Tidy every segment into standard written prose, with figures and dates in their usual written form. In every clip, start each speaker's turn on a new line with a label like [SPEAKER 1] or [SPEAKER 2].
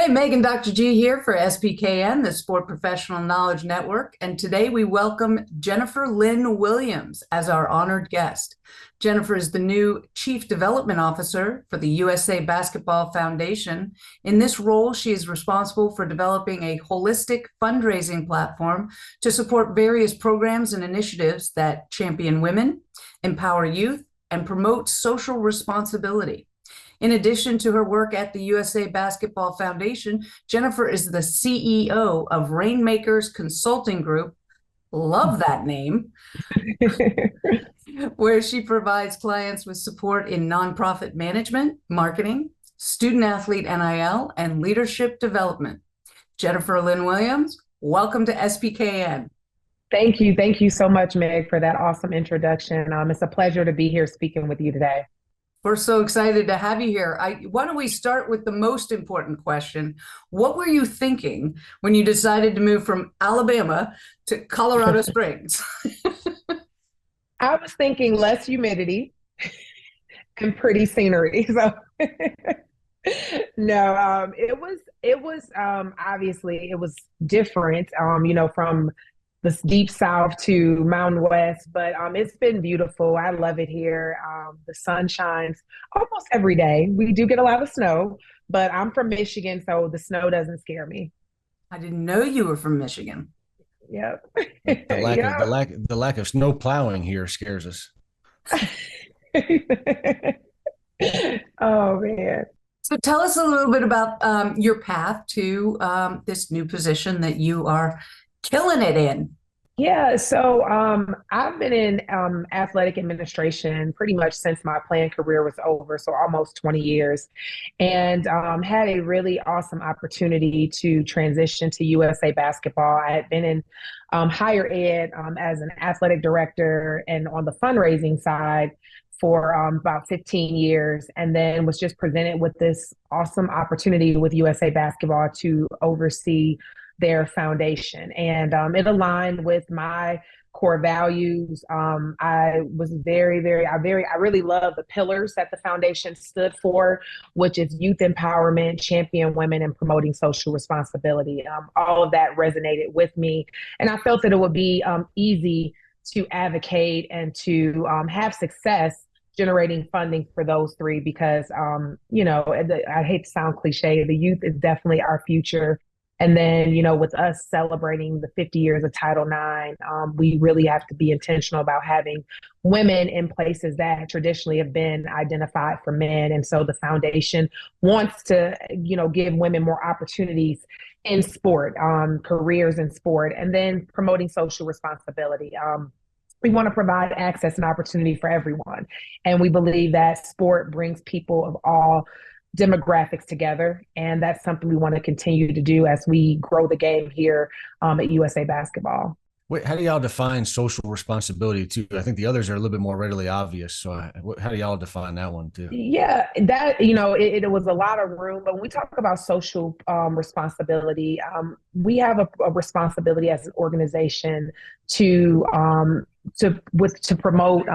[SPEAKER 1] Hey, Megan, Dr. G here for SPKN, the Sport Professional Knowledge Network, and today we welcome Jennifer Lynn Williams as our honored guest. Jennifer is the new Chief Development Officer for the USA Basketball Foundation. In this role, she is responsible for developing a holistic fundraising platform to support various programs and initiatives that champion women, empower youth, and promote social responsibility. In addition to her work at the USA Basketball Foundation, Jennifer is the CEO of Rainmakers Consulting Group, love that name, where she provides clients with support in nonprofit management, marketing, student athlete NIL, and leadership development. Jennifer Lynn Williams, welcome to SPKN.
[SPEAKER 2] Thank you. Thank you so much, Meg, for that awesome introduction. It's a pleasure to be here speaking with you today.
[SPEAKER 1] We're so excited to have you here. Why don't we start with the most important question? What were you thinking when you decided to move from Alabama to Colorado Springs?
[SPEAKER 2] I was thinking less humidity and pretty scenery. So no, it was obviously it was different, from this deep south to Mountain West, but it's been beautiful. I love it here. The sun shines almost every day. We do get a lot of snow, but I'm from Michigan, so the snow doesn't scare me.
[SPEAKER 1] I didn't know you were from Michigan.
[SPEAKER 2] Yep.
[SPEAKER 3] The lack of snow plowing here scares us.
[SPEAKER 2] Oh man.
[SPEAKER 1] So tell us a little bit about your path to this new position that you are killing it in.
[SPEAKER 2] Yeah, so I've been in athletic administration pretty much since my playing career was over, so almost 20 years, and had a really awesome opportunity to transition to USA Basketball. I had been in higher ed as an athletic director and on the fundraising side for about 15 years, and then was just presented with this awesome opportunity with USA Basketball to oversee their foundation. And it aligned with my core values. I really love the pillars that the foundation stood for, which is youth empowerment, champion women, and promoting social responsibility. All of that resonated with me. And I felt that it would be easy to advocate and to have success generating funding for those three because, I hate to sound cliche, the youth is definitely our future. And then, with us celebrating the 50 years of Title IX, we really have to be intentional about having women in places that traditionally have been identified for men. And so the foundation wants to, give women more opportunities in sport, careers in sport, and then promoting social responsibility. We want to provide access and opportunity for everyone. And we believe that sport brings people of all demographics together. And that's something we want to continue to do as we grow the game here at USA Basketball.
[SPEAKER 3] Wait, how do y'all define social responsibility too? I think the others are a little bit more readily obvious. So how do y'all define that one too?
[SPEAKER 2] Yeah, that, it was a lot of room, but when we talk about social responsibility, we have a responsibility as an organization to promote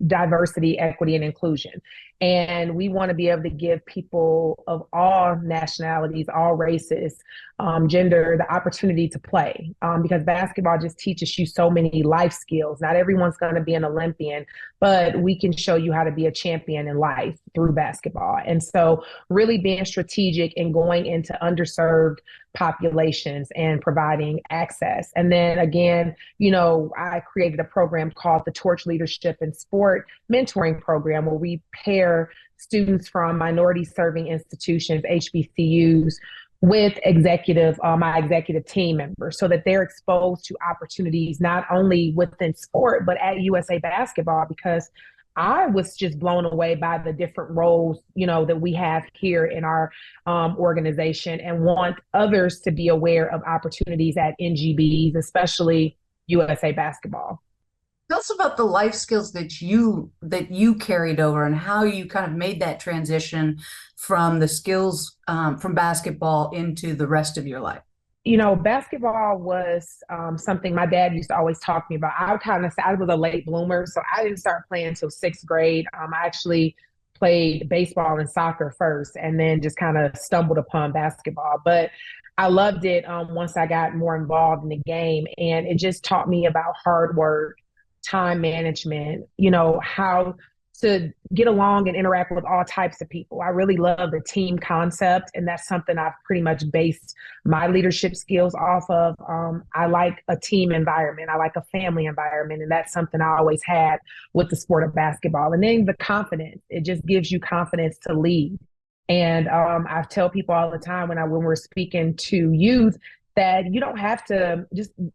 [SPEAKER 2] diversity, equity, and inclusion. And we want to be able to give people of all nationalities, all races, gender, the opportunity to play because basketball just teaches you so many life skills. Not everyone's going to be an Olympian, but we can show you how to be a champion in life through basketball. And so really being strategic and going into underserved populations and providing access. And then again, I created a program called the Torch Leadership in Sport Mentoring Program, where we pair students from minority serving institutions, HBCUs, with my executive team members so that they're exposed to opportunities not only within sport, but at USA Basketball, because I was just blown away by the different roles, that we have here in our organization and want others to be aware of opportunities at NGBs, especially USA Basketball.
[SPEAKER 1] Tell us about the life skills that you carried over and how you kind of made that transition from the skills from basketball into the rest of your life.
[SPEAKER 2] Basketball was something my dad used to always talk to me about. I was a late bloomer, so I didn't start playing until sixth grade. I actually played baseball and soccer first, and then just kind of stumbled upon basketball. But I loved it once I got more involved in the game, and it just taught me about hard work, time management, how to get along and interact with all types of people. I really love the team concept, and that's something I've pretty much based my leadership skills off of. I like a team environment. I like a family environment, and that's something I always had with the sport of basketball. And then the confidence, it just gives you confidence to lead. And I tell people all the time when we're speaking to youth that you don't have to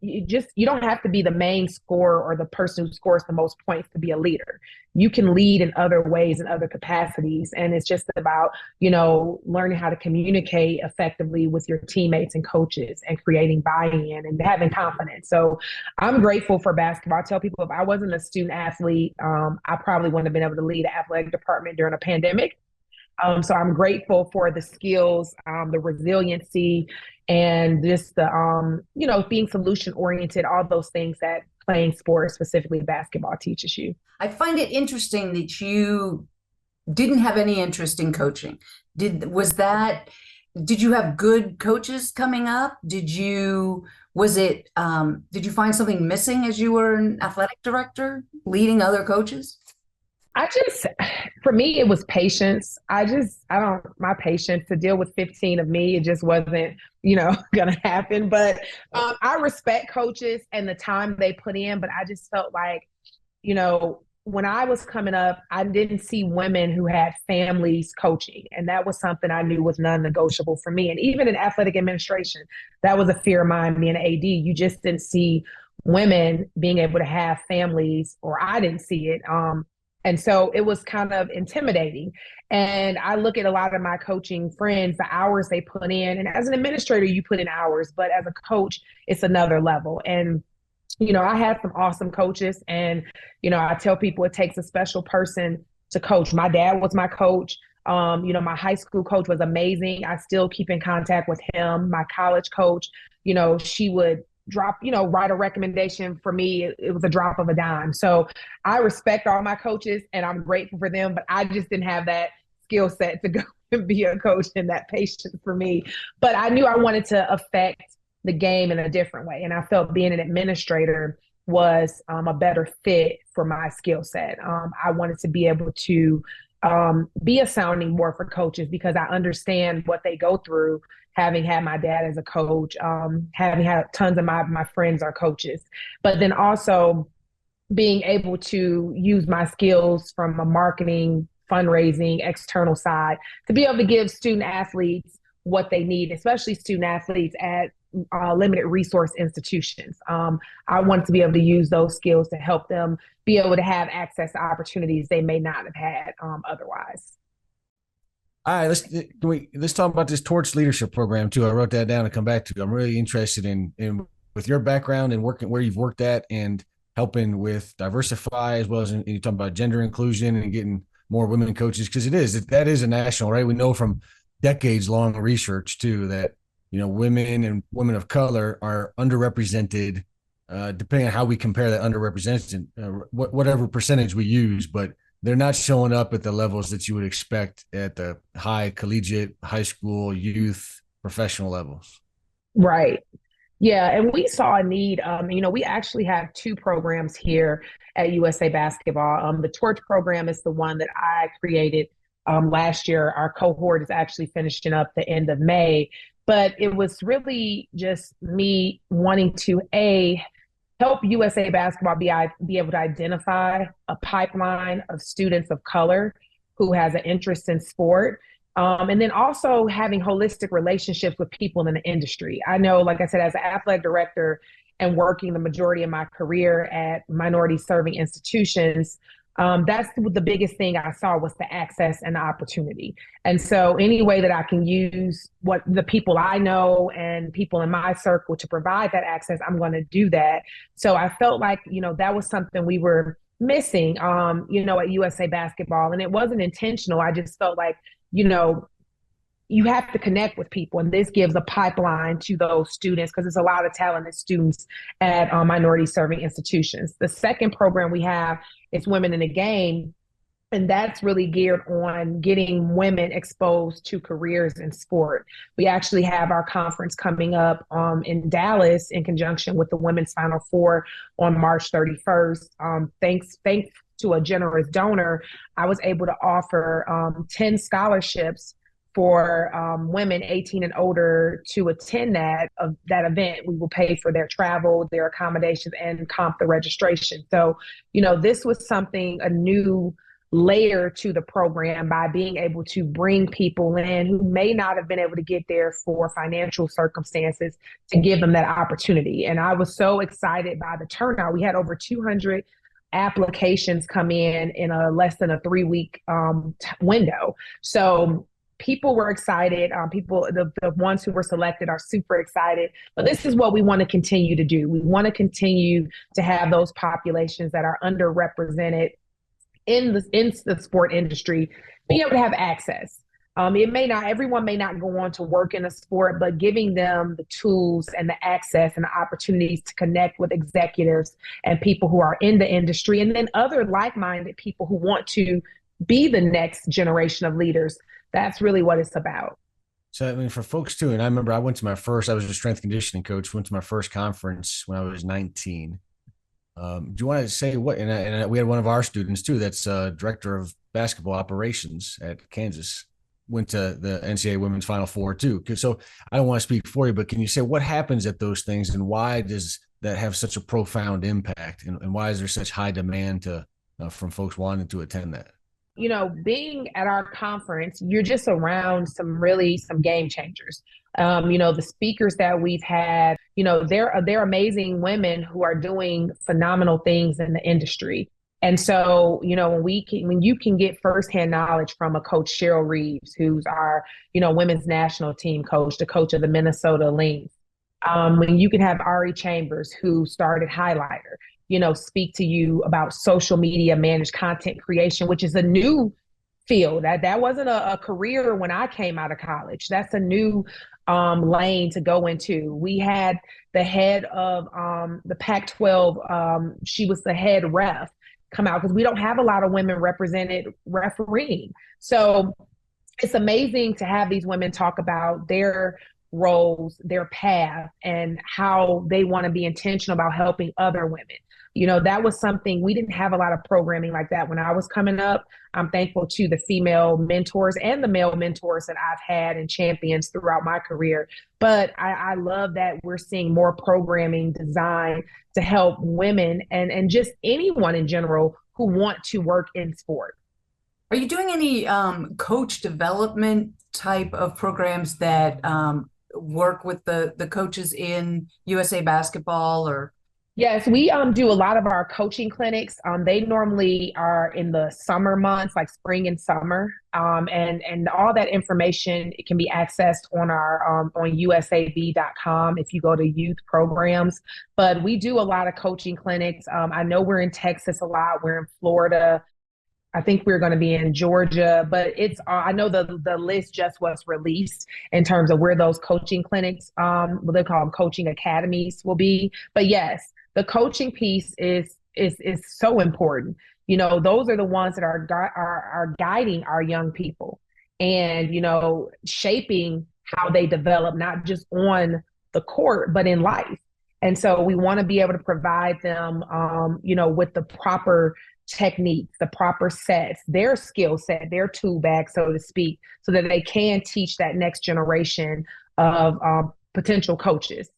[SPEAKER 2] you don't have to be the main scorer or the person who scores the most points to be a leader. You can lead in other ways, in other capacities. And it's just about, learning how to communicate effectively with your teammates and coaches and creating buy-in and having confidence. So I'm grateful for basketball. I tell people if I wasn't a student athlete, I probably wouldn't have been able to lead an athletic department during a pandemic. So I'm grateful for the skills, the resiliency, and just the, being solution oriented, all those things that playing sports, specifically basketball, teaches you.
[SPEAKER 1] I find it interesting that you didn't have any interest in coaching. Did you have good coaches coming up? Did you find something missing as you were an athletic director, leading other coaches?
[SPEAKER 2] For me, it was patience. My patience to deal with 15 of me, it just wasn't, going to happen. But I respect coaches and the time they put in, but I just felt like, when I was coming up, I didn't see women who had families coaching. And that was something I knew was non-negotiable for me. And even in athletic administration, that was a fear of mine, being an AD. You just didn't see women being able to have families, or I didn't see it. And so it was kind of intimidating. And I look at a lot of my coaching friends, the hours they put in. And as an administrator, you put in hours, but as a coach, it's another level. And, I had some awesome coaches. And, I tell people it takes a special person to coach. My dad was my coach. My high school coach was amazing. I still keep in contact with him. My college coach, she would write a recommendation for me. It was a drop of a dime. So I respect all my coaches and I'm grateful for them, but I just didn't have that skill set to go and be a coach and that patience for me. But I knew I wanted to affect the game in a different way. And I felt being an administrator was a better fit for my skill set. I wanted to be able to be a sounding board for coaches because I understand what they go through, having had my dad as a coach, having had tons of my friends are coaches, but then also being able to use my skills from a marketing, fundraising, external side to be able to give student athletes what they need, especially student athletes at limited resource institutions. I wanted to be able to use those skills to help them be able to have access to opportunities they may not have had otherwise.
[SPEAKER 3] All right, let's talk about this torch leadership program too. I wrote that down to come back to. I'm really interested in with your background and working where you've worked at and helping with diversify as well as you talking about gender inclusion and getting more women coaches because that is a national, right? We know from decades long research too that women and women of color are underrepresented, depending on how we compare that underrepresented, whatever percentage we use, but they're not showing up at the levels that you would expect at the high collegiate, high school, youth, professional levels.
[SPEAKER 2] Right. Yeah. And we saw a need. We actually have two programs here at USA Basketball. The Torch program is the one that I created last year. Our cohort is actually finishing up the end of May. But it was really just me wanting to, help USA Basketball be able to identify a pipeline of students of color who has an interest in sport. And then also having holistic relationships with people in the industry. I know, like I said, as an athletic director and working the majority of my career at minority serving institutions, that's the biggest thing I saw was the access and the opportunity. And so any way that I can use what the people I know and people in my circle to provide that access, I'm going to do that. So I felt like, that was something we were missing, at USA Basketball. And it wasn't intentional. I just felt like, you have to connect with people. And this gives a pipeline to those students because there's a lot of talented students at minority serving institutions. The second program we have is Women in the Game. And that's really geared on getting women exposed to careers in sport. We actually have our conference coming up in Dallas in conjunction with the Women's Final Four on March 31st. Thanks to a generous donor, I was able to offer 10 scholarships for women 18 and older to attend that event. We will pay for their travel, their accommodations, and comp the registration. So, this was something, a new layer to the program, by being able to bring people in who may not have been able to get there for financial circumstances, to give them that opportunity. And I was so excited by the turnout. We had over 200 applications come in a less than a 3-week window. So people were excited. The ones who were selected are super excited. But this is what we want to continue to do. We want to continue to have those populations that are underrepresented in the sport industry being able to have access. Everyone may not go on to work in a sport, but giving them the tools and the access and the opportunities to connect with executives and people who are in the industry, and then other like-minded people who want to be the next generation of leaders. That's really what it's about.
[SPEAKER 3] So, I mean, for folks too, and I remember I was a strength conditioning coach, went to my first conference when I was 19. Do you want to say what? And we had one of our students too, that's director of basketball operations at Kansas, went to the NCAA Women's Final Four too. So I don't want to speak for you, but can you say what happens at those things, and why does that have such a profound impact, and why is there such high demand from folks wanting to attend that?
[SPEAKER 2] Being at our conference, you're just around some game changers. The speakers that we've had, they're amazing women who are doing phenomenal things in the industry. And so, when you can get firsthand knowledge from a coach, Cheryl Reeves, who's our, women's national team coach, the coach of the Minnesota Lynx. When you can have Ari Chambers, who started Highlighter, speak to you about social media managed content creation, which is a new field. That wasn't a career when I came out of college. That's a new lane to go into. We had the head of the Pac-12. She was the head ref come out, because we don't have a lot of women represented refereeing. So it's amazing to have these women talk about their roles, their path, and how they want to be intentional about helping other women. That was something, we didn't have a lot of programming like that when I was coming up. I'm thankful to the female mentors and the male mentors that I've had and champions throughout my career. But I love that we're seeing more programming designed to help women and just anyone in general who want to work in sport.
[SPEAKER 1] Are you doing any coach development type of programs that work with the coaches in USA Basketball or?
[SPEAKER 2] Yes, we do a lot of our coaching clinics. They normally are in the summer months, like spring and summer, and all that information, it can be accessed on our on usab.com if you go to youth programs. But we do a lot of coaching clinics. I know we're in Texas a lot. We're in Florida. I think we're going to be in Georgia, but I know the list just was released in terms of where those coaching clinics, what they call them, coaching academies, will be. But yes, the coaching piece is so important. Those are the ones that are guiding our young people and, shaping how they develop, not just on the court, but in life. And so we want to be able to provide them, with the proper techniques, the proper sets, their skill set, their tool bag, so to speak, so that they can teach that next generation of potential coaches.